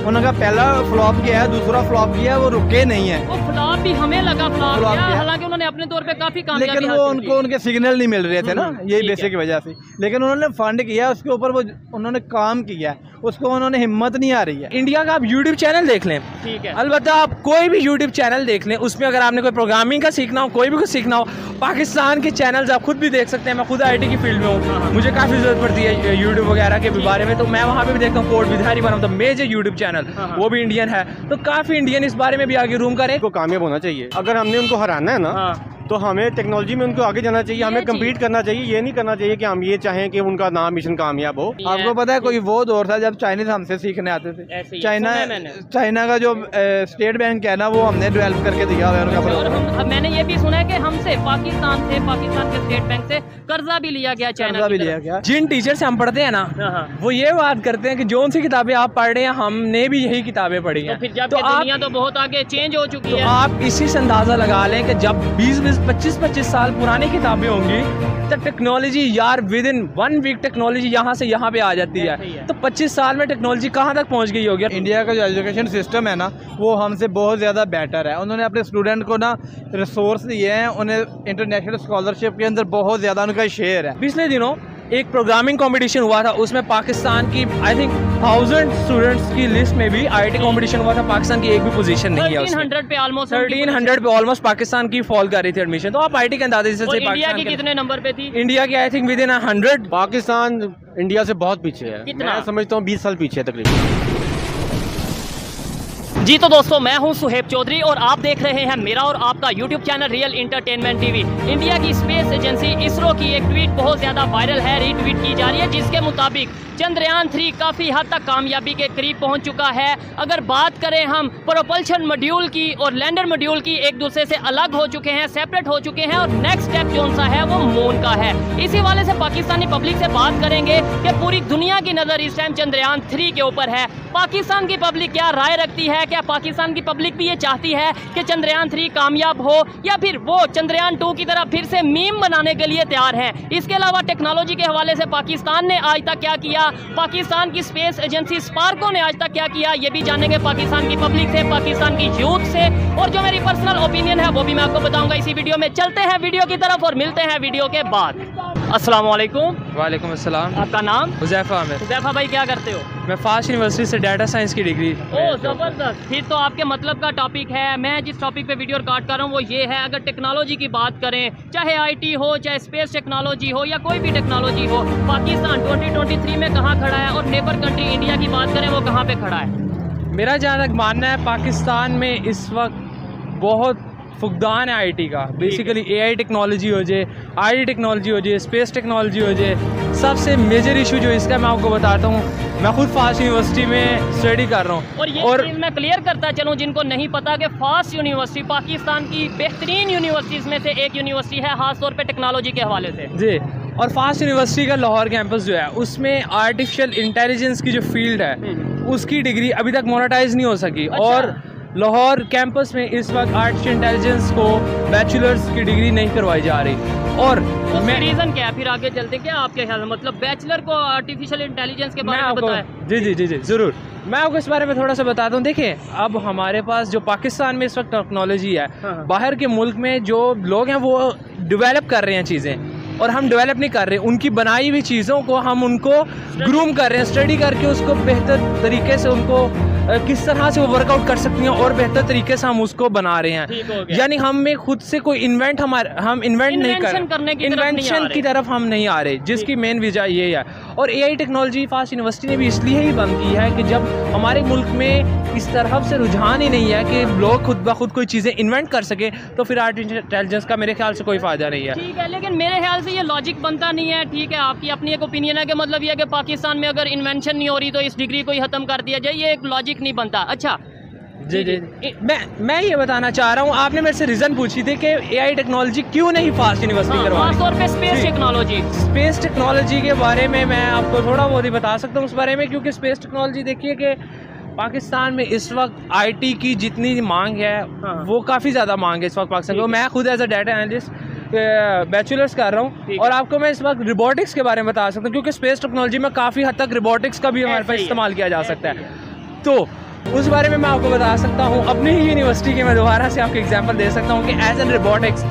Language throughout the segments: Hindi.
उनका पहला फ्लॉप किया है, दूसरा फ्लॉप किया है, वो रुके नहीं है। वो फ्लॉप भी हमें लगा फ्लॉप फ्लॉप किया, किया। हालांकि उन्होंने अपने तौर पे काफी कामयाबी लेकिन वो हासिल की। उनको उनके सिग्नल नहीं मिल रहे थे ना, यही ठीक है। बेसिक वजह से। लेकिन उन्होंने फंड किया, उसके ऊपर वो उन्होंने काम किया है, उसको उन्होंने हिम्मत नहीं आ रही है। इंडिया का आप यूट्यूब चैनल देख लें, ठीक है। अलबत्ता आप कोई भी यूट्यूब चैनल देख लें, उसमें अगर आपने कोई प्रोग्रामिंग का सीखना हो, कोई भी कुछ सीखना हो, पाकिस्तान के चैनल्स आप खुद भी देख सकते हैं। मैं खुद आईटी की फील्ड में हूँ, मुझे काफ़ी ज़रूरत पड़ती है यूट्यूब वगैरह के बारे में, तो मैं वहाँ पे भी देखता हूँ। कोड विधारी one of the major YouTube channel, वो भी इंडियन है, तो काफ़ी इंडियन इस बारे में भी आगे रूम करें। को कामयाब होना चाहिए। अगर हमने उनको हराना है ना, तो हमें टेक्नोलॉजी में उनको आगे जाना चाहिए, हमें कम्पीट करना चाहिए। ये नहीं करना चाहिए कि हम ये चाहें कि उनका नाम मिशन कामयाब हो। आपको पता है कोई वो दौर था जब चाइनीज हमसे सीखने आते ऐसे थे। ही चाइना का जो स्टेट बैंक है ना, वो हमने डेवलप करके दिया हुआ है उनका और प्रोग्राम। हम मैंने ये भी सुना है कि हमसे पाकिस्तान के स्टेट बैंक से कर्जा भी लिया गया, चाइना कर्जा की भी तरफ। लिया गया। जिन टीचर से हम पढ़ते हैं ना, वो ये बात करते हैं कि जो सी किताबें आप पढ़ रहे हैं, हमने भी यही किताबें पढ़ी तो हैं। फिर जब तो दुनिया तो बहुत आगे चेंज हो चुकी है। आप इसी से अंदाज़ा लगा लें कि जब 20-25 साल पुरानी किताबें होंगी, तो टेक्नोलॉजी यार विद इन 1 वीक टेक्नोलॉजी यहाँ से यहाँ पे आ जाती ऐसे ही है। है। तो 25 साल में टेक्नोलॉजी कहाँ तक पहुँच गई होगी। इंडिया का जो एजुकेशन सिस्टम है ना, वो हमसे बहुत ज़्यादा बेटर है। उन्होंने अपने स्टूडेंट को ना रिसोर्स दिए हैं, उन्हें इंटरनेशनल स्कॉलरशिप के अंदर बहुत ज़्यादा उनका शेयर है। पिछले दिनों एक प्रोग्रामिंग कंपटीशन हुआ था, उसमें पाकिस्तान की आई थिंक 1000 स्टूडेंट्स की लिस्ट में भी आईटी कंपटीशन हुआ था, पाकिस्तान की एक भी पोजीशन नहीं है उसमें। 1300 पे ऑलमोस्ट 1300 पे ऑलमोस्ट पाकिस्तान की फॉल कर रही थी एडमिशन। तो आप आईटी के अंदाजे से इंडिया पाकिस्तान की के कितने नंबर पे थी? इंडिया की I think with in 100। Pakistan India से बहुत पीछे है। कितना? मैं समझता हूँ 20 साल पीछे है तकरीबन। जी तो दोस्तों, मैं हूं सुहेब चौधरी और आप देख रहे हैं मेरा और आपका YouTube channel real entertainment TV. India की स्पेस एजेंसी इसरो की एक ट्वीट बहुत ज़्यादा वायरल है, रीट्वीट की जा रही है, जिसके मुताबिक चंद्रयान 3 काफ़ी हद तक कामयाबी के करीब पहुंच चुका है। अगर बात करें हम प्रोपल्शन मॉड्यूल की और लैंडर मॉड्यूल की, एक दूसरे से अलग हो चुके हैं, सेपरेट हो चुके हैं, और नेक्स्ट स्टेप कौन सा है वो मून का है। इसी वाले से पाकिस्तानी पब्लिक से बात करेंगे कि पूरी दुनिया की नज़र इस टाइम चंद्रयान 3 के ऊपर है। पाकिस्तान की पब्लिक क्या राय रखती है? क्या पाकिस्तान की पब्लिक भी ये चाहती है कि चंद्रयान 3 कामयाब हो, या फिर वो चंद्रयान 2 की तरह फिर से मीम बनाने के लिए तैयार है? इसके अलावा टेक्नोलॉजी के हवाले से पाकिस्तान ने आज तक क्या किया, पाकिस्तान की स्पेस एजेंसी स्पार्को ने आज तक क्या किया, ये भी जानेंगे पाकिस्तान की पब्लिक से, पाकिस्तान की यूथ से। और जो मेरी पर्सनल ओपिनियन है वो भी मैं आपको बताऊंगा इसी वीडियो में। चलते हैं वीडियो की तरफ और मिलते हैं वीडियो के बाद। अस्सलाम वालेकुम। वालेकुम अस्सलाम। आपका नाम? हुज़ैफा आमिर। हुज़ैफा भाई, क्या करते हो? मैं फास्ट यूनिवर्सिटी से डाटा साइंस की डिग्री। ओह ज़बरदस्त, फिर तो आपके मतलब का टॉपिक है। मैं जिस टॉपिक पे वीडियो रिकॉर्ड कर रहा हूँ वो ये है, अगर टेक्नोलॉजी की बात करें, चाहे आईटी हो, चाहे स्पेस टेक्नोलॉजी हो, या कोई भी टेक्नोलॉजी हो, पाकिस्तान 2023 में कहाँ खड़ा है, और नेबर कंट्री इंडिया की बात करें वो कहाँ पे खड़ा है? मेरा जहाँ तक मानना है, पाकिस्तान में इस वक्त बहुत फुकदान है आईटी का। बेसिकली एआई टेक्नोलॉजी हो जाए, आईटी टेक्नोलॉजी हो जाए, स्पेस टेक्नोलॉजी हो जाए, सबसे मेजर इशू जो इसका मैं आपको बताता हूँ। मैं खुद फास्ट यूनिवर्सिटी में स्टडी कर रहा हूँ, और ये चीज़ मैं क्लियर करता चलूँ जिनको नहीं पता कि फास्ट यूनिवर्सिटी पाकिस्तान की बेहतरीन यूनिवर्सिटीज़ में से एक यूनिवर्सिटी है, खासतौर पे टेक्नोलॉजी के हवाले से। जी। और फास्ट यूनिवर्सिटी का लाहौर कैंपस जो है, उसमें आर्टिफिशियल इंटेलिजेंस की जो फील्ड है, उसकी डिग्री अभी तक मोनेटाइज नहीं हो सकी। अच्छा। और लाहौर कैंपस में इस वक्त आर्टिफिशियल इंटेलिजेंस को बैचलर्स की डिग्री नहीं करवाई जा रही। और मैं रीज़न क्या है, फिर आगे चलते क्या आपके ख्याल में, मतलब बैचलर को आर्टिफिशियल इंटेलिजेंस के बारे में बताएं। जी ज़रूर, मैं आपको इस बारे में थोड़ा सा बताता हूँ। देखिए, अब हमारे पास जो पाकिस्तान में इस वक्त टेक्नोलॉजी है, बाहर के मुल्क में जो लोग हैं वो डेवलप कर रहे हैं चीज़ें, और हम डेवलप नहीं कर रहे। उनकी बनाई हुई चीज़ों को हम उनको ग्रूम कर रहे हैं, स्टडी करके उसको बेहतर तरीके से उनको किस तरह से वो वर्कआउट कर सकती हैं और बेहतर तरीके से हम उसको बना रहे हैं। यानी हम खुद से कोई हम इन्वेंट नहीं कर रहे, इन्वेंशन की तरफ हम नहीं आ रहे, जिसकी मेन वजह ये है। और एआई टेक्नोलॉजी फास्ट यूनिवर्सिटी ने भी इसलिए ही बंद की है कि जब हमारे मुल्क में इस तरफ से रुझान ही नहीं है कि लोग खुद ब खुद कोई चीज़ें इन्वेंट कर सके, तो फिर आर्टिफिशियल इंटेलिजेंस का मेरे ख्याल से कोई फ़ायदा नहीं है। ठीक है, लेकिन मेरे ख्याल से ये लॉजिक बनता नहीं है। ठीक है, आपकी अपनी एक ओपिनियन है कि मतलब ये है कि पाकिस्तान में अगर इन्वेंशन नहीं हो रही तो इस डिग्री को ही ख़त्म कर दिया जाए, ये एक लॉजिक नहीं बनता। अच्छा जी, मैं ये बताना चाह रहा हूँ, आपने मेरे से रीज़न पूछी थी कि एआई टेक्नोलॉजी क्यों नहीं फास्ट यूनिवर्सिटी करवा रही। खासतौर पे स्पेस टेक्नोलॉजी। स्पेस टेक्नोलॉजी के बारे में मैं आपको थोड़ा बहुत ही बता सकता हूँ उस बारे में, क्योंकि स्पेस टेक्नोलॉजी देखिए कि पाकिस्तान में इस वक्त आईटी की जितनी मांग है वो काफ़ी ज़्यादा मांग है इस वक्त पाकिस्तान में। मैं खुद as a data analyst bachelor's कर रहा हूँ, और आपको मैं इस वक्त रोबोटिक्स के बारे में बता सकता हूँ, क्योंकि स्पेस टेक्नोलॉजी में काफ़ी हद तक रोबोटिक्स का भी हमारे पास इस्तेमाल किया जा सकता है। तो उस बारे में मैं आपको बता सकता हूँ अपनी ही यूनिवर्सिटी के। मैं दोबारा से आपको एग्जांपल दे सकता हूँ कि एज एन रोबोटिक्स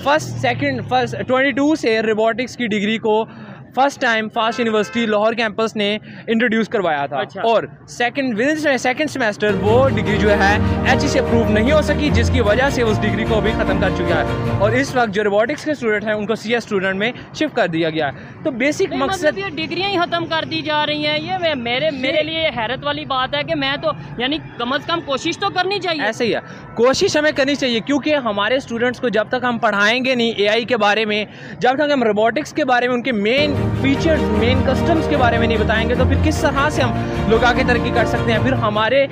फर्स्ट 22 से रोबोटिक्स की डिग्री को first time fast university Lahore campus ने इंट्रोड्यूस करवाया था। अच्छा। और सेकंड सेमेस्टर वो डिग्री जो है HE से अप्रूव नहीं हो सकी, जिसकी वजह से उस डिग्री को अभी ख़त्म कर चुका है। और इस वक्त जो रोबोटिक्स के स्टूडेंट हैं उनको CS स्टूडेंट में शिफ्ट कर दिया गया है। तो बेसिक मकसद मतलब ये डिग्रियां ही खत्म कर दी जा रही हैं, ये मेरे लिए ये हैरत वाली बात है कि मैं तो यानी कम से कम कोशिश तो करनी चाहिए। ऐसे ही है, कोशिश हमें करनी चाहिए, क्योंकि हमारे स्टूडेंट्स को जब तक हम पढ़ाएंगे नहीं AI के बारे में, जब तक हम रोबोटिक्स के बारे में उनके मेन फीचर्स मेन कस्टम्स के बारे में नहीं बताएंगे, तो फिर किस तरह से हम लोग आगे तरक्की कर सकते हैं। फिर हमारे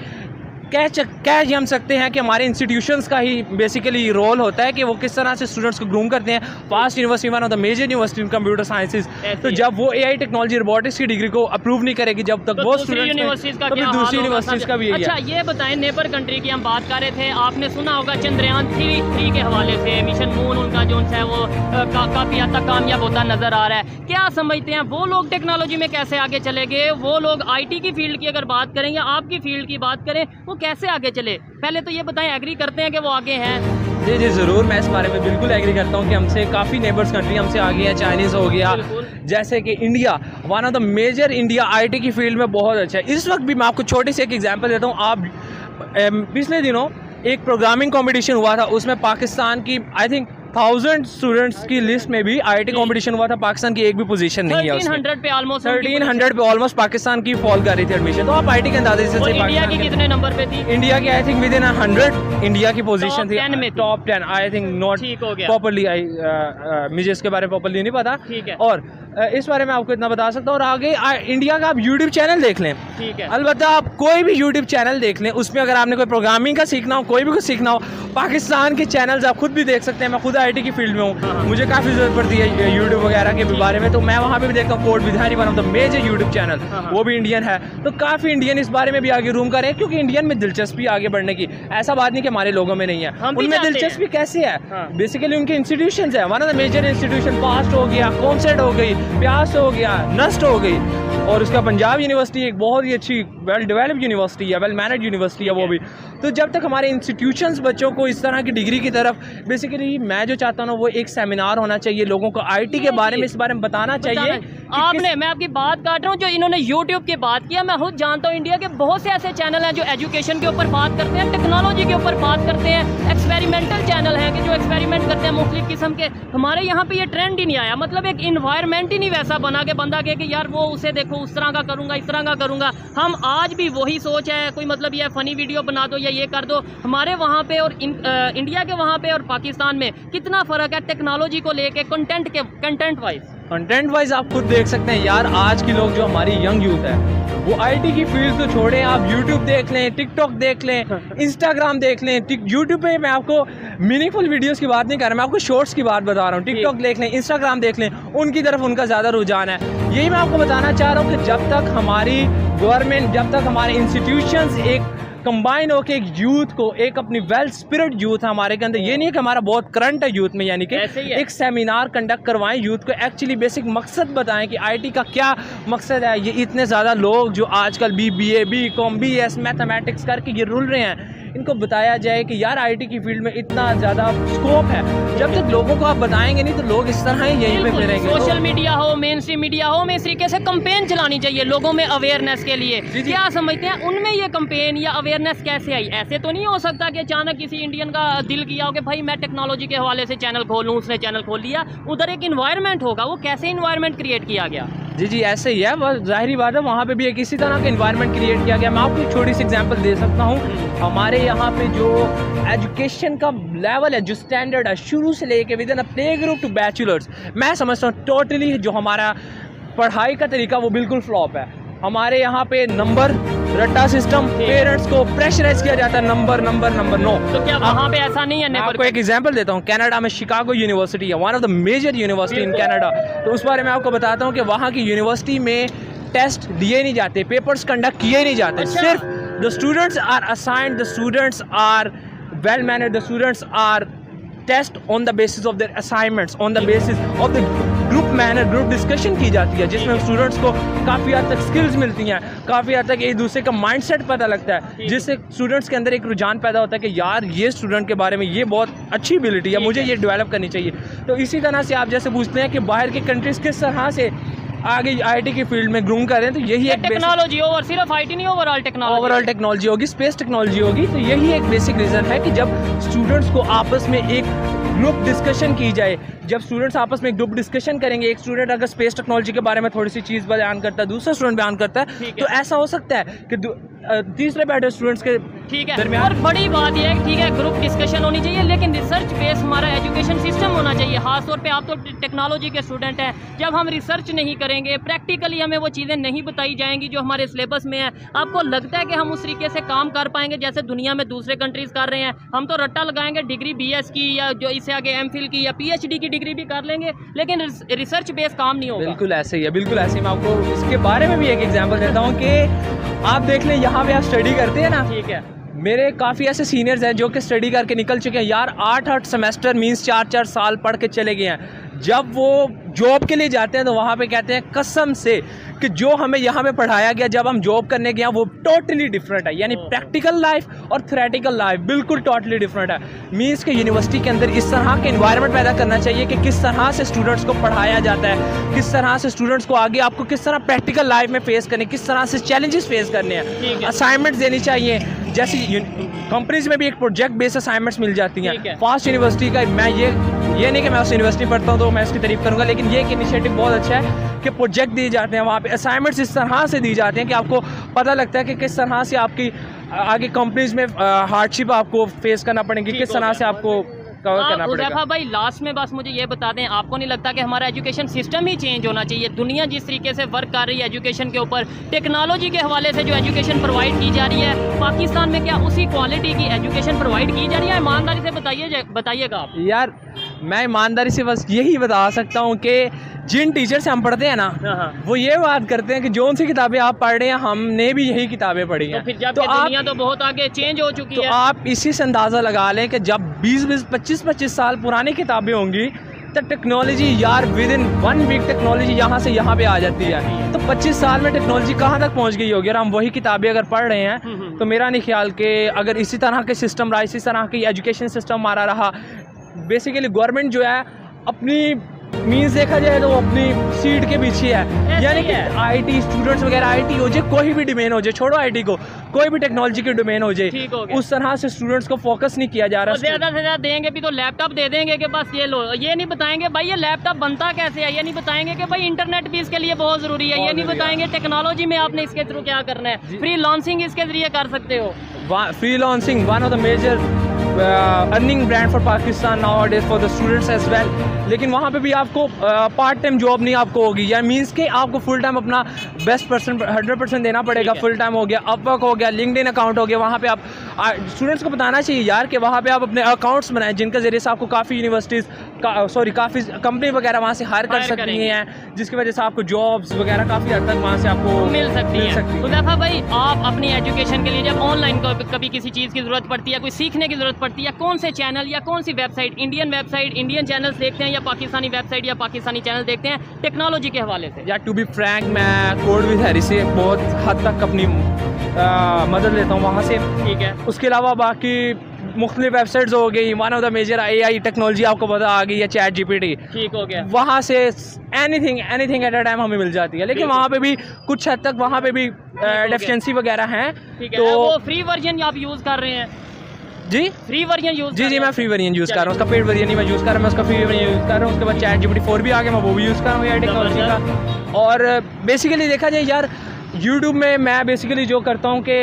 कह जम सकते हैं कि हमारे इंस्टीट्यूशंस का ही बेसिकली रोल होता है कि वो किस तरह से स्टूडेंट्स को ग्रूम करते हैं। FAST university one of the major university in computer sciences, तो जब वो AI टेक्नोलॉजी रोबोटिक्स की डिग्री को अप्रूव नहीं करेगी जब तक वो स्टूडेंट्स यूनिवर्सिटीज का, तो फिर दूसरी यूनिवर्सिटीज का भी यही है। अच्छा ये बताएं, नेबर कंट्री की हम बात कर रहे थे, आपने सुना होगा चंद्रयान 3 के हवाले से मिशन मून उनका जो है वो काफ़ी हद तक कामयाब होता नजर आ रहा है। क्या समझते हैं वो लोग टेक्नोलॉजी में कैसे आगे चले गए? वो लोग IT की फील्ड की अगर बात करें या आपकी फील्ड की बात करें, वो कैसे आगे चले? पहले तो ये बताएं, एग्री करते हैं कि वो आगे हैं? जी जी ज़रूर, मैं इस बारे में बिल्कुल एग्री करता हूँ कि हमसे काफ़ी नेबर्स कंट्री हमसे आगे है। चाइनीज़ हो गया, जैसे कि India one of the major, India IT की फील्ड में बहुत अच्छा है। इस वक्त भी मैं आपको छोटी सी एक एग्जांपल देता हूँ। आप पिछले दिनों एक प्रोग्रामिंग कंपटीशन हुआ था, उसमें पाकिस्तान की आई थिंक 1000 स्टूडेंट्स की लिस्ट में भी IT कंपटीशन हुआ था, पाकिस्तान की एक भी पोजीशन नहीं है। 1300 पे ऑलमोस्ट 1300 पे ऑलमोस्ट पाकिस्तान की फॉल कर रही थी एडमिशन। तो आप IT के अंदाजे से इंडिया की कितने नंबर पे थी? इंडिया की I think with in 100 India की पोजीशन थी, top 10 I think not properly, मुझे इसके बारे में प्रॉपर्ली नहीं पता। ठीक है। और इस बारे में आपको इतना बता सकता हूँ। और आगे इंडिया का आप यूट्यूब चैनल देख लें, ठीक है, अलबत्ता आप कोई भी यूट्यूब चैनल देख लें, उसमें अगर आपने कोई प्रोग्रामिंग का सीखना हो, कोई भी कुछ सीखना हो, पाकिस्तान के चैनल्स आप खुद भी देख सकते हैं। मैं खुद IT की फील्ड में हूँ, मुझे काफ़ी ज़रूरत पड़ती है यूट्यूब वगैरह के बारे में, तो मैं वहाँ पे भी देखता हूँ। कोड विधानी one of the major YouTube channel, वो भी इंडियन है। तो काफ़ी इंडियन इस बारे में भी आगे रूम करें, क्योंकि इंडियन में दिलचस्पी आगे बढ़ने की, ऐसा बात नहीं कि हमारे लोगों में नहीं है, उनमें दिलचस्पी कैसे है। बेसिकली उनके इंस्टीट्यूशन है, one of the major institution, FAST हो गया, कॉमसेट हो गई, प्यास हो गया, नस्ट हो गई, और उसका पंजाब यूनिवर्सिटी एक बहुत ही अच्छी वेल डेवलप्ड यूनिवर्सिटी है, वेल मैनेज यूनिवर्सिटी है वो भी। तो जब तक हमारे इंस्टीट्यूशंस बच्चों को इस तरह की डिग्री की तरफ, बेसिकली मैं जो चाहता हूँ ना, वो एक सेमिनार होना चाहिए, लोगों को IT के बारे में इस बारे में बताना चाहिए। मैं आपकी बात काट रहा हूँ, जो इन्होंने यूट्यूब की बात किया, मैं खुद जानता हूँ इंडिया के बहुत से ऐसे चैनल हैं जो एजुकेशन के ऊपर बात करते हैं, टेक्नोलॉजी के ऊपर बात करते हैं, एक्सपेरिमेंटल चैनल हैं कि जो एक्सपेरिमेंट करते हैं मुख्तलिफ किस्म के। हमारे यहाँ पे ये ट्रेंड ही नहीं आया, मतलब एक इन्वायरमेंट ही नहीं वैसा बना के बंदा कहे कि यार वो उसे देखो उस तरह का करूँगा, इस तरह का करूँगा। हम आज भी वही सोच है, कोई मतलब ये फनी वीडियो बना दो या ये कर दो। हमारे वहाँ पे और इंडिया के वहाँ पे और पाकिस्तान में कितना फ़र्क है टेक्नोलॉजी को लेके, कंटेंट वाइज आप खुद देख सकते हैं यार। आज की लोग जो हमारी यंग यूथ है वो IT की फील्ड तो छोड़ें, आप यूट्यूब देख लें, टिकटॉक देख लें, इंस्टाग्राम देख लें। यूट्यूब पे मैं आपको मीनिंगफुल वीडियोस की बात नहीं कर रहा, मैं आपको शॉर्ट्स की बात बता रहा हूँ। टिकटॉक देख लें, इंस्टाग्राम देख लें, उनकी तरफ उनका ज़्यादा रुझान है। यही मैं आपको बताना चाह रहा हूँ कि जब तक हमारी गवर्नमेंट, जब तक हमारे इंस्टीट्यूशंस एक कंबाइन होकर एक यूथ को, एक अपनी वेल स्पिरिट यूथ है हमारे के अंदर, ये नहीं है कि हमारा बहुत करंट है यूथ में, यानी कि एक सेमिनार कंडक्ट करवाएं, यूथ को एक्चुअली बेसिक मकसद बताएं कि IT का क्या मकसद है। ये इतने ज़्यादा लोग जो आजकल BBA, BCom, BS मैथमेटिक्स करके ये रुल रहे हैं, इनको बताया जाए कि यार IT की फील्ड में इतना ज़्यादा स्कोप है। जब तक लोगों को आप बताएंगे नहीं तो लोग इस तरह ही यहीं पे फिरेंगे। सोशल मीडिया हो, मेन स्ट्रीम मीडिया हो, में इस तरीके से कंपेन चलानी चाहिए लोगों में अवेयरनेस के लिए। क्या समझते हैं उनमें ये कंपेन या अवेयरनेस कैसे आई? ऐसे तो नहीं हो सकता कि अचानक किसी इंडियन का दिल किया हो कि भाई मैं टेक्नोलॉजी के हवाले से चैनल खोलूँ, उसने चैनल खोल लिया। उधर एक इन्वायरमेंट होगा, वो कैसे इन्वायरमेंट क्रिएट किया गया? जी ऐसे ही है, बस जाहिर बात है वहाँ पे भी एक इसी तरह का इन्वायरमेंट क्रिएट किया गया। मैं आपको एक छोटी सी एग्जांपल दे सकता हूँ। हमारे यहाँ पे जो एजुकेशन का लेवल है, जो स्टैंडर्ड है, शुरू से लेके within a play group to bachelors, मैं समझता हूँ टोटली जो हमारा पढ़ाई का तरीका वो बिल्कुल फ्लॉप है। हमारे यहाँ पे नंबर रट्टा सिस्टम, पेरेंट्स को प्रेशराइज किया जाता है, नंबर नो। तो क्या वहाँ पे ऐसा नहीं है? मैं आपको एक एग्जांपल देता हूँ। कनाडा में शिकागो यूनिवर्सिटी है, one of the major university in Canada. तो उस बारे में आपको बताता हूँ कि वहाँ की यूनिवर्सिटी में टेस्ट दिए नहीं जाते, पेपर्स कंडक्ट किए नहीं जाते। सिर्फ the students are assigned, the students are well mannered, the students are test on the basis of their assignments, on the basis of the group discussion की जाती है, जिसमें स्टूडेंट्स को काफ़ी हद तक स्किल्स मिलती हैं, काफ़ी हद तक एक दूसरे का माइंडसेट पता लगता है, जिससे स्टूडेंट्स के अंदर एक रुझान पैदा होता है कि यार ये स्टूडेंट के बारे में ये बहुत अच्छी एबिलिटी है, मुझे ये डेवलप करनी चाहिए। तो इसी तरह से आप जैसे पूछते हैं कि बाहर के कंट्रीज़ किस तरह से आगे आईटी की फील्ड में ग्रूम कर रहे हैं, तो यही एक टेक्नोलॉजी ओवर, सिर्फ आईटी नहीं, ओवरऑल टेक्नोलॉजी होगी, स्पेस टेक्नोलॉजी होगी। तो यही एक बेसिक रीज़न है कि जब स्टूडेंट्स को आपस में एक ग्रुप डिस्कशन की जाए, जब स्टूडेंट्स आपस में ग्रुप डिस्कशन करेंगे, एक स्टूडेंट अगर स्पेस टेक्नोलॉजी के बारे में थोड़ी सी चीज़ बयान करता है, दूसरा स्टूडेंट बयान करता है, तो ऐसा हो सकता है कि तीसरे बैठे स्टूडेंट्स के ठीक है। और बड़ी बात यह है ठीक है ग्रुप डिस्कशन होनी चाहिए, लेकिन रिसर्च बेस हमारा एजुकेशन सिस्टम होना चाहिए। खासतौर पे आप तो टेक्नोलॉजी के स्टूडेंट हैं, जब हम रिसर्च नहीं करेंगे, प्रैक्टिकली हमें वो चीज़ें नहीं बताई जाएंगी जो हमारे सिलेबस में है, आपको लगता है कि हम उस तरीके से काम कर पाएंगे जैसे दुनिया में दूसरे कंट्रीज़ कर रहे हैं? हम तो रट्टा लगाएंगे, डिग्री BS की या जो इससे आगे MPhil की या PhD की डिग्री भी कर लेंगे, लेकिन रिसर्च बेस काम नहीं होगा। बिल्कुल ऐसे ही है, बिल्कुल ऐसे ही। मैं आपको इसके बारे में भी एक एग्जांपल देता हूँ कि आप देख लें, यहाँ पे आप स्टडी करते हैं ना, ठीक है, मेरे काफ़ी ऐसे सीनियर्स हैं जो कि स्टडी करके निकल चुके हैं यार, 8 सेमेस्टर मीन्स 4 साल पढ़ के चले गए हैं। जब वो जॉब के लिए जाते हैं तो वहाँ पे कहते हैं कसम से कि जो हमें यहाँ पे पढ़ाया गया जब हम जॉब करने गए वो टोटली डिफरेंट है, यानी प्रैक्टिकल लाइफ और थ्योरेटिकल लाइफ बिल्कुल टोटली डिफरेंट है। मीन्स के यूनिवर्सिटी के अंदर इस तरह के इन्वायरमेंट पैदा करना चाहिए कि किस तरह से स्टूडेंट्स को पढ़ाया जाता है, किस तरह से स्टूडेंट्स को आगे आपको किस तरह प्रैक्टिकल लाइफ में फेस करने, किस तरह से चैलेंजेस फेस करने हैं, असाइनमेंट्स देनी चाहिए। जैसे कंपनीज में भी एक प्रोजेक्ट बेस्ड असाइनमेंट्स मिल जाती हैं। फास्ट यूनिवर्सिटी का मैं ये नहीं कि मैं उस यूनिवर्सिटी पढ़ता हूँ तो मैं इसकी तारीफ करूँगा, लेकिन ये एक इनिशिएटिव बहुत अच्छा है कि प्रोजेक्ट दिए जाते हैं, वहाँ पे असाइनमेंट्स इस तरह से दी जाती हैं कि आपको पता लगता है कि किस तरह से आपकी आगे कंपनीज में हार्डशिप आपको फेस करना पड़ेगी, किस तरह से आपको कवर करना पड़ेगा। भाई लास्ट में बस मुझे ये बता दें, आपको नहीं लगता कि हमारा एजुकेशन सिस्टम ही चेंज होना चाहिए? दुनिया जिस तरीके से वर्क कर रही है एजुकेशन के ऊपर, टेक्नोलॉजी के हवाले से जो एजुकेशन प्रोवाइड की जा रही है, पाकिस्तान में क्या उसी क्वालिटी की एजुकेशन प्रोवाइड की जा रही है? ईमानदारी से बताइएगा आप। यार मैं ईमानदारी से बस यही बता सकता हूँ कि जिन टीचर से हम पढ़ते हैं ना, वो ये बात करते हैं कि जो उनसी किताबें आप पढ़ रहे हैं हमने भी यही किताबें पढ़ी हैं। तो फिर जब दुनिया तो बहुत आगे चेंज हो चुकी है, तो आप इसी से अंदाज़ा लगा लें कि जब 20-25 साल पुरानी किताबें होंगी तो टेक्नोलॉजी यार विद इन 1 वीक टेक्नोलॉजी यहाँ से यहाँ पे आ जाती है। तो 25 साल में टेक्नोलॉजी कहाँ तक पहुँच गई होगी और हम वही किताबें अगर पढ़ रहे हैं, तो मेरा नहीं ख्याल कि अगर इसी तरह के सिस्टम रहा, इसी तरह की एजुकेशन सिस्टम हमारा रहा, बेसिकली गवर्नमेंट जो है अपनी मीन्स देखा जाए तो वो अपनी सीट के पीछे है, यानी कि आईटी स्टूडेंट्स वगैरह, आईटी हो जाए, कोई भी डोमेन हो जाए, छोड़ो आईटी को, कोई भी टेक्नोलॉजी की डोमेन हो जाए, उस तरह से स्टूडेंट्स को फोकस नहीं किया जा रहा। ज़्यादा से ज़्यादा देंगे भी तो लैपटॉप दे देंगे कि बस ये लो, ये नहीं बताएंगे भाई ये लैपटॉप बनता कैसे है, ये नहीं बताएंगे कि भाई इंटरनेट भी इसके लिए बहुत ज़रूरी है, ये नहीं बताएंगे टेक्नोलॉजी में आपने इसके थ्रू क्या करना है, फ्री लॉन्चिंग इसके जरिए कर सकते हो। Free launching one of the major earning brand for Pakistan nowadays for the students as well. लेकिन वहाँ पे भी आपको पार्ट टाइम जॉब नहीं आपको होगी, या मीन्स के आपको फुल टाइम अपना बेस्ट 100% देना पड़ेगा। फुल टाइम हो गया, अपवर्क हो गया, लिंक्डइन अकाउंट हो गया, वहाँ पे आप स्टूडेंट्स को बताना चाहिए यार कि वहाँ पे आप अपने अकाउंट्स बनाएं जिनके ज़रिए से आपको काफ़ी यूनिवर्सिटीज़ काफ़ी कंपनी वगैरह वहाँ से हायर कर सकती हैं, जिसकी वजह से आपको जॉब्स वगैरह काफ़ी हद तक वहाँ से आपको मिल सकती है। तो देखा भाई, आप अपनी एजुकेशन के लिए जब ऑनलाइन कभी किसी चीज़ की ज़रूरत पड़ती है, कोई सीखने की ज़रूरत पड़ती है, कौन से चैनल या कौन सी वेबसाइट, इंडियन चैनल्स देखते हैं या पाकिस्तानी वेबसाइट या पाकिस्तानी चैनल देखते हैं टेक्नोलॉजी के हवाले से? या टू बी फ्रैंक, मैं कोड विद हैरी से बहुत हद तक अपनी मदद लेता हूँ वहाँ से। ठीक है। उसके अलावा बाकी मुख्तलिफ वेबसाइट्स हो गई, one of the major AI technology आपको पता आ गई है, ChatGPT, ठीक हो गया, वहाँ say anything at a time हमें मिल जाती है। लेकिन वहाँ पे भी कुछ हद तक वहाँ पे भी डेफिशिएंसी वगैरह हैं। तो वो फ्री वर्जन आप यूज़ कर रहे हैं? जी, फ्री वर्जन यूज़? जी, मैं फ्री वर्जन यूज़ कर रहा हूँ, उसका पेड वर्जन नहीं मैं यूज़ कर रहा हूँ, मैं उसका फ्री वर्जन यूज़ कर रहा हूँ। उसके बाद ChatGPT 4 भी आ गया, मैं वो भी यूज़ कर रहा हूँ AI टेक्नोलॉजी का। और बेसिकली देखा जाए यार, यूट्यूब में मैं बेसिकली जो करता हूँ कि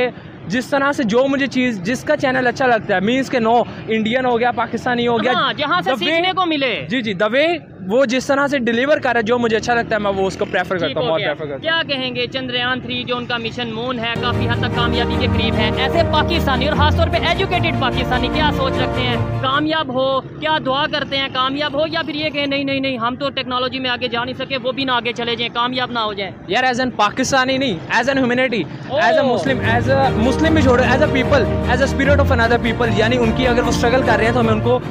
जिस तरह से जो मुझे चीज़ जिसका चैनल अच्छा लगता है, मीन्स के नो इंडियन हो गया, पाकिस्तानी हो गया, जहाँ से सीखने को मिले, जी दवे वो जिस तरह से डिलीवर कर रहा है, जो मुझे अच्छा लगता है मैं वो उसको प्रेफर करता हूँ, बहुत प्रेफर करता हूँ। क्या कहेंगे चंद्रयान 3 जो उनका मिशन मून है काफ़ी हद तक कामयाबी के करीब है, ऐसे पाकिस्तानी और ख़ासतौर पे एजुकेटेड पाकिस्तानी क्या सोच रखते हैं? कामयाब हो, क्या दुआ करते हैं कामयाब हो, या फिर ये कहें नहीं हम तो टेक्नोलॉजी में आगे जा नहीं सके, वो भी ना आगे चले जाएँ, कामयाब ना हो जाए? यार एज एन पाकिस्तानी नहीं, as an humanity, as a Muslim भी छोड़ो, as a people, as a spirit of another people, यानी उनकी अगर वो स्ट्रगल कर रहे हैं तो हमें उनको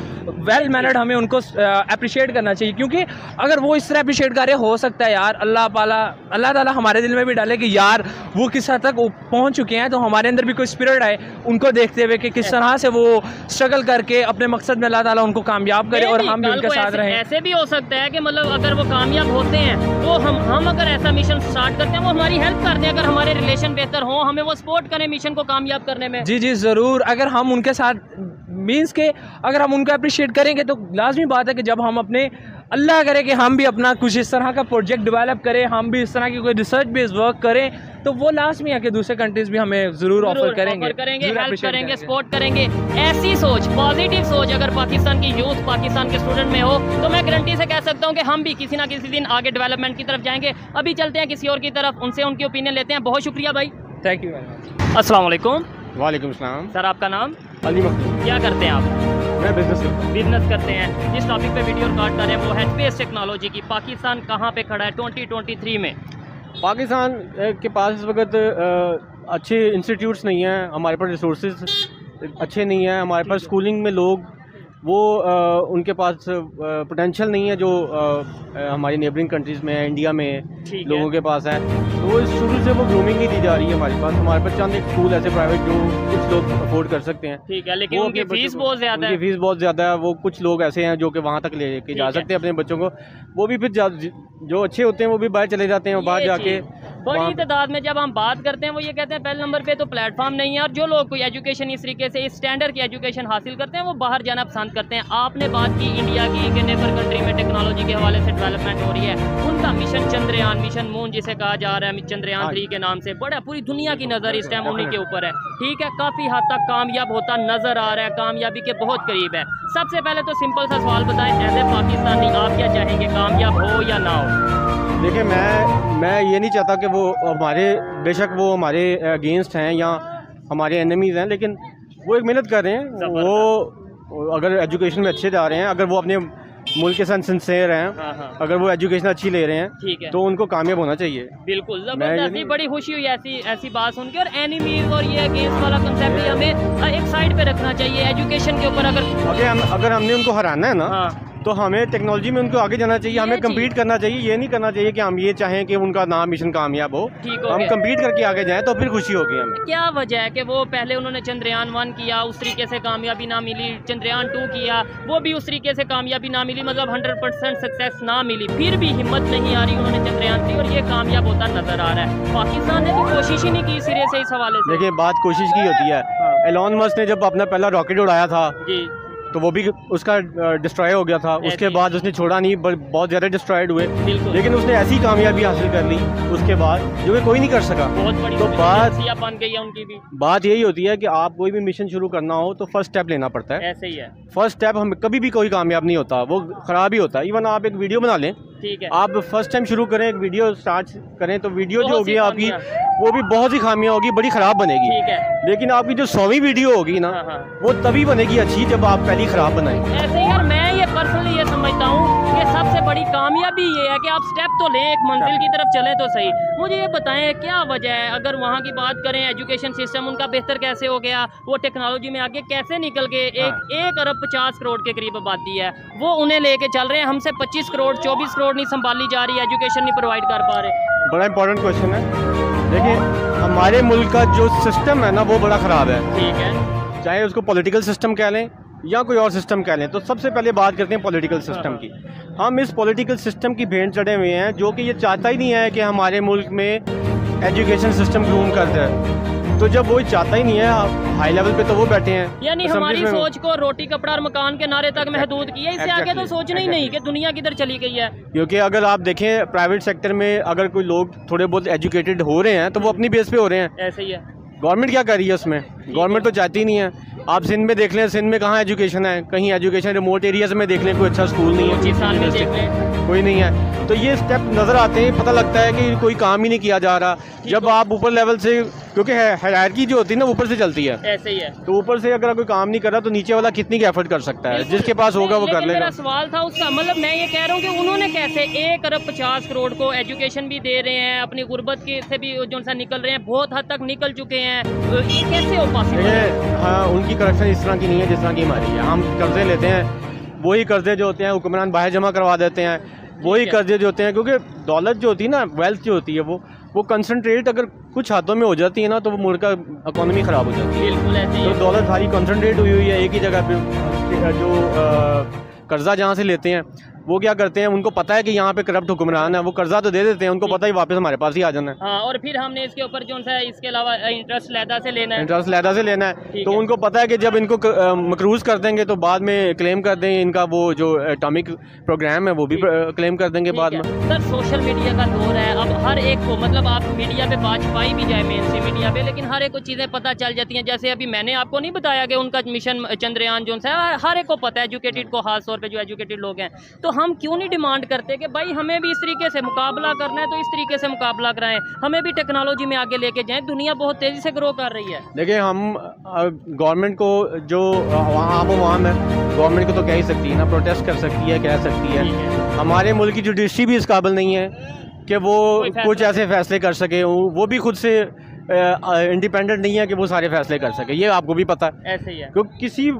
वेल मैनर्ड हमें उनको अप्रिशिएट करना चाहिए, क्योंकि अगर वो इस तरह अप्रिशिएट कर रहे, हो सकता है यार अल्लाह ताला हमारे दिल में भी डाले कि यार वो किस हद तक पहुँच चुके हैं, तो हमारे अंदर भी कोई स्पिरिट आए उनको देखते हुए कि किस तरह से वो स्ट्रगल करके अपने मकसद में अल्लाह ताला उनको कामयाब करे और हम भी उनके साथ रहें। ऐसे भी हो सकता है कि मतलब अगर वो कामयाब होते हैं तो हम अगर ऐसा मिशन स्टार्ट करते हैं वो हमारी हेल्प कर दें, अगर हमारे रिलेशन बेहतर हो हमें वो सपोर्ट करें मिशन को कामयाब करने में। जी जी ज़रूर, अगर हम उनके साथ मीन्स के अगर हम उनको अप्रिशिएट करेंगे तो लाजमी बात है कि जब हम अपने अल्लाह करे कि हम भी अपना कुछ इस तरह का प्रोजेक्ट डेवलप करें, हम भी इस तरह की कोई रिसर्च बेस्ड वर्क करें, तो वो लाजमी है कि दूसरे कंट्रीज भी हमें ज़रूर ऑफर करेंगे, हेल्प करेंगे, सपोर्ट करेंगे। ऐसी सोच, पॉजिटिव सोच अगर पाकिस्तान की यूथ, पाकिस्तान के स्टूडेंट में हो तो मैं गारंटी से कह सकता हूँ कि हम भी किसी ना किसी दिन आगे डेवलपमेंट की तरफ जाएंगे। अभी चलते हैं किसी और की तरफ, उनसे उनकी ओपिनियन लेते हैं। बहुत शुक्रिया भाई, थैंक यू वेरी मच। अस्सलाम वालेकुम। वालेकुम सलाम। सर आपका नाम? अली मखदूम। क्या करते हैं आप? मैं बिजनेस करते हैं। जिस टॉपिक पे वीडियो रिकॉर्ड कर रहे हैं वो है स्पेस टेक्नोलॉजी की। पाकिस्तान कहाँ पे खड़ा है 2023 में? पाकिस्तान के पास इस वक्त अच्छे इंस्टीट्यूट्स नहीं हैं, हमारे पास रिसोर्सेज अच्छे नहीं हैं, हमारे पास स्कूलिंग में लोग वो उनके पास पोटेंशियल नहीं है जो हमारी नेबरिंग कंट्रीज़ में है, इंडिया में लोगों के पास है। तो वो शुरू से वो ग्रूमिंग ही दी जा रही है हमारे पास चंद एक स्कूल ऐसे प्राइवेट जो कुछ लोग अफोर्ड कर सकते हैं। ठीक है, लेकिन उनकी फीस बहुत ज़्यादा है। फीस बहुत ज़्यादा है। वो कुछ लोग ऐसे हैं जो कि वहाँ तक ले के जा सकते हैं अपने बच्चों को, वो भी फिर जो अच्छे होते हैं वो भी बाहर चले जाते हैं और बाहर जाके बड़ी तादाद में जब हम बात करते हैं वो ये कहते हैं पहले नंबर पे तो प्लेटफॉर्म नहीं है, और जो लोग कोई एजुकेशन इस तरीके से इस स्टैंडर्ड की एजुकेशन हासिल करते हैं वो बाहर जाना पसंद करते हैं। आपने बात की इंडिया की कि नेबर कंट्री में टेक्नोलॉजी के हवाले से डेवलपमेंट हो रही है, उनका मिशन चंद्रयान, मिशन मून जिसे कहा जा रहा है चंद्रयान 3 के नाम से, बड़ा पूरी दुनिया की नज़र इस टाइम उन्हीं के ऊपर है। ठीक है, काफ़ी हद तक कामयाब होता नज़र आ रहा है, कामयाबी के बहुत करीब है। सबसे पहले तो सिंपल सा सवाल बताएं, एज ए पाकिस्तानी आप क्या चाहेंगे, कामयाब हो या ना हो? देखिए मैं ये नहीं चाहता कि वो हमारे, बेशक वो हमारे अगेंस्ट हैं या हमारे एनिमीज़ हैं, लेकिन वो एक मेहनत कर रहे हैं। वो अगर एजुकेशन में अच्छे जा रहे हैं, अगर वो अपने मुल्क के साथ सिंसेयर हैं, अगर वो एजुकेशन अच्छी ले रहे हैं तो उनको कामयाब होना चाहिए। बिल्कुल ज़बरदस्ती, बड़ी खुशी हुई ऐसी बात सुन के। और एनिमीज़ और ये अगेंस्ट वाला कंसेप्ट भी हमें एक साइड पे रखना चाहिए। एजुकेशन के ऊपर अगर हमने उनको हराना है ना तो हमें टेक्नोलॉजी में उनको आगे जाना चाहिए, हमें कम्पीट करना चाहिए। ये नहीं करना चाहिए कि हम ये चाहें कि उनका नाम मिशन कामयाब हो, हम कम्पीट करके आगे जाएं तो फिर खुशी होगी हमें। क्या वजह है कि वो पहले उन्होंने चंद्रयान 1 किया, उस तरीके से कामयाबी ना मिली, चंद्रयान 2 किया, वो भी उस तरीके से कामयाबी ना मिली, मतलब 100% सक्सेस ना मिली, फिर भी हिम्मत नहीं आ रही, उन्होंने चंद्रयान 3 और ये कामयाब होता नजर आ रहा है। पाकिस्तान ने तो कोशिश ही नहीं की सिरे से इस हवाले से। देखिए बात कोशिश की होती है। एलॉन मस्क ने जब अपना पहला रॉकेट उड़ाया था तो वो भी उसका डिस्ट्रॉय हो गया था, उसके बाद उसने छोड़ा नहीं, बहुत ज़्यादा डिस्ट्रॉयड हुए, लेकिन उसने ऐसी कामयाबी हासिल कर ली उसके बाद जो कि कोई नहीं कर सका। बहुत बड़ी तो बन गई है उनकी भी। बात यही होती है कि आप कोई भी मिशन शुरू करना हो तो फर्स्ट स्टेप लेना पड़ता है। ऐसे ही है, फर्स्ट स्टेप हम कभी भी कोई कामयाब नहीं होता, वो ख़राब ही होता है। इवन आप एक वीडियो बना लें, ठीक है, आप फर्स्ट टाइम शुरू करें, एक वीडियो स्टार्ट करें तो वीडियो जो होगी आपकी वो भी बहुत सी खामियां होगी, बड़ी ख़राब बनेगी। ठीक है, लेकिन आपकी जो 100वीं वीडियो होगी ना वो तभी बनेगी अच्छी जब आप पहली ख़राब बनाएंगे। ऐसे ही यार, मैं ये पर्सनली ये समझता हूँ कि सबसे बड़ी कामयाबी ये है कि आप स्टेप तो लें, एक मंजिल की तरफ चलें तो सही। मुझे ये बताएं क्या वजह है, अगर वहाँ की बात करें एजुकेशन सिस्टम उनका बेहतर कैसे हो गया, वो टेक्नोलॉजी में आगे कैसे निकल गए, 1 अरब 50 करोड़ के करीब आबादी है, वो उन्हें लेके चल रहे हैं, हमसे 25 करोड़ 24 करोड़ नहीं संभाली जा रही, एजुकेशन नहीं प्रोवाइड कर पा रहे। बड़ा इंपॉर्टेंट क्वेश्चन है। देखिए हमारे मुल्क का जो सिस्टम है ना वो बड़ा ख़राब है। ठीक है, चाहे उसको पॉलिटिकल सिस्टम कह लें या कोई और सिस्टम कह लें, तो सबसे पहले बात करते हैं पॉलिटिकल सिस्टम की। हम इस पॉलिटिकल सिस्टम की भेंट चढ़े हुए हैं जो कि ये चाहता ही नहीं है कि हमारे मुल्क में एजुकेशन सिस्टम ग्रूम कर जाए। तो जब वो चाहता ही नहीं है हाई लेवल पे तो वो बैठे हैं, यानी हमारी सोच को रोटी कपड़ा और मकान के नारे तक महदूद किया, इससे आगे तो सोचना ही नहीं कि दुनिया किधर चली गई है। क्योंकि अगर आप देखें प्राइवेट सेक्टर में अगर कोई लोग थोड़े बहुत एजुकेटेड हो रहे हैं तो वो अपनी बेस पे हो रहे हैं। ऐसे ही है, गवर्नमेंट क्या कर रही है उसमें? गवर्नमेंट तो चाहती ही नहीं है। आप सिंध में देख लें, सिंध में कहाँ एजुकेशन है? कहीं एजुकेशन रिमोट एरियाज में देख लें कोई अच्छा स्कूल नहीं है, कोई नहीं है। तो ये स्टेप नज़र आते हैं, पता लगता है कि कोई काम ही नहीं किया जा रहा। जब आप ऊपर लेवल से, क्योंकि हायरार्की जो होती है ना ऊपर से चलती है, ऐसे ही है, तो ऊपर से अगर कोई काम नहीं कर रहा तो नीचे वाला कितनी की एफर्ट कर सकता है? जिसके पास होगा वो कर लेगा। मेरा सवाल था उसका, मतलब मैं ये कह रहा हूँ कि उन्होंने कैसे 1 अरब 50 करोड़ को एजुकेशन भी दे रहे हैं, अपनी गुर्बत के से भी जो सा निकल रहे हैं, बहुत हद तक निकल चुके हैं, ये कैसे हो पॉसिबल है? हाँ, उनकी करप्शन इस तरह की नहीं है जिस तरह की हमारी है। हम कर्जे लेते हैं वही कर्जे जो होते हैं हुक्मरान बाहर जमा करवा देते हैं, वही कर्जे जो होते हैं, क्योंकि दौलत जो होती है ना, वेल्थ जो होती है वो कंसंट्रेट अगर कुछ हाथों में हो जाती है ना, तो वो मुल्क का इकोनॉमी ख़राब हो जाती है। बिल्कुल ऐसे ही तो है। दौलत सारी कंसंट्रेट हुई है एक ही जगह पे। जो कर्जा जहाँ से लेते हैं वो क्या करते हैं, उनको पता है कि यहाँ पे करप्ट हुक्मरान है, वो कर्जा तो दे देते हैं, उनको पता ही वापस हमारे पास ही आ जाना है, हाँ, और फिर हमने इसके ऊपर जो सा इसके अलावा इंटरेस्ट लैदा से लेना है। इंटरेस्ट लैदा से लेना है। ठीक तो है। उनको पता है कि जब इनको मकरूज कर देंगे तो बाद में क्लेम कर देंगे, इनका वो जो एटॉमिक प्रोग्राम है वो भी क्लेम कर देंगे बाद में। सर सोशल मीडिया का दौर है, अब हर एक को मतलब आप मीडिया पे बात छुपाई भी जाए मेन स्ट्रीम मीडिया पे, लेकिन हर एक को चीज़ें पता चल जाती हैं। जैसे अभी मैंने आपको नहीं बताया कि उनका मिशन चंद्रयान जो है हर एक को पता है, एजुकेटेड को, खास तौर पे जो एजुकेटेड लोग हैं। तो हम क्यों नहीं डिमांड करते कि भाई हमें भी इस तरीके से मुकाबला करना है, तो इस तरीके से मुकाबला कराएं, हमें भी टेक्नोलॉजी में आगे लेके जाएं। दुनिया बहुत तेज़ी से ग्रो कर रही है। देखिए हम गवर्नमेंट को जो आम है, गवर्नमेंट को तो कह ही सकती है ना, प्रोटेस्ट कर सकती है, कह सकती है। हमारे मुल्क की जुडिशरी भी इस काबिल नहीं है कि वो कुछ ऐसे फैसले कर सके, वो भी खुद से इंडिपेंडेंट नहीं है कि वो सारे फैसले कर सके, ये आपको भी पता है। ऐसे ही है। क्योंकि किसी